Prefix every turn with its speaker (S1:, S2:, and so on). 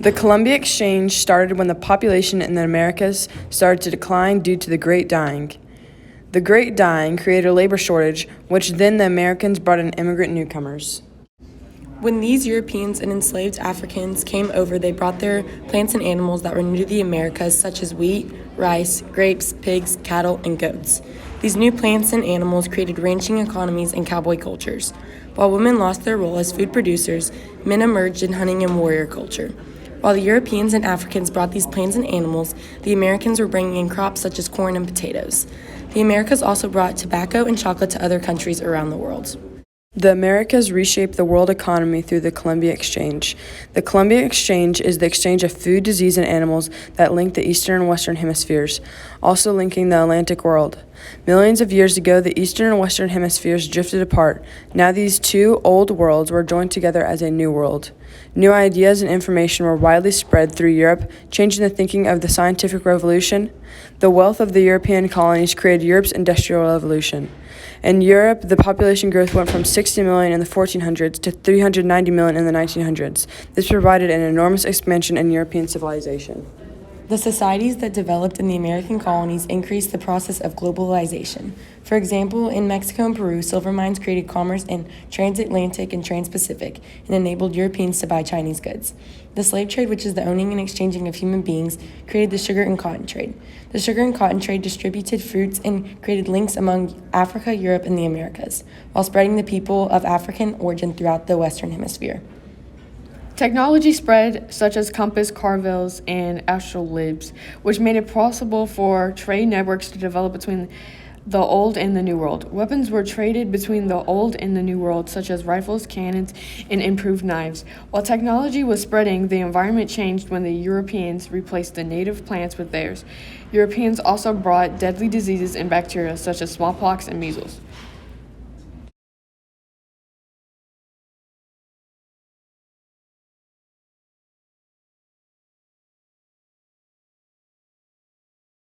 S1: The Columbian Exchange started when the population in the Americas started to decline due to the Great Dying. The Great Dying created a labor shortage, which then the Americans brought in immigrant newcomers.
S2: When these Europeans and enslaved Africans came over, they brought their plants and animals that were new to the Americas, such as wheat, rice, grapes, pigs, cattle, and goats. These new plants and animals created ranching economies and cowboy cultures. While women lost their role as food producers, men emerged in hunting and warrior culture. While the Europeans and Africans brought these plants and animals, the Americans were bringing in crops such as corn and potatoes. The Americas also brought tobacco and chocolate to other countries around the world.
S1: The Americas reshaped the world economy through the Columbian Exchange. The Columbian Exchange is the exchange of food, disease, and animals that link the eastern and western hemispheres, also linking the Atlantic world. Millions of years ago, the eastern and western hemispheres drifted apart. Now these two old worlds were joined together as a new world. New ideas and information were widely spread through Europe, changing the thinking of the scientific revolution. The wealth of the European colonies created Europe's industrial revolution. In Europe, the population growth went from 60 million in the 1400s to 390 million in the 1900s. This provided an enormous expansion in European civilization.
S2: The societies that developed in the American colonies increased the process of globalization. For example, in Mexico and Peru, silver mines created commerce in transatlantic and trans-Pacific and enabled Europeans to buy Chinese goods. The slave trade, which is the owning and exchanging of human beings, created the sugar and cotton trade. The sugar and cotton trade distributed fruits and created links among Africa, Europe, and the Americas, while spreading the people of African origin throughout the Western Hemisphere.
S3: Technology spread, such as compass, carvels, and astrolabes, which made it possible for trade networks to develop between the Old and the New World. Weapons were traded between the Old and the New World, such as rifles, cannons, and improved knives. While technology was spreading, the environment changed when the Europeans replaced the native plants with theirs. Europeans also brought deadly diseases and bacteria, such as smallpox and measles.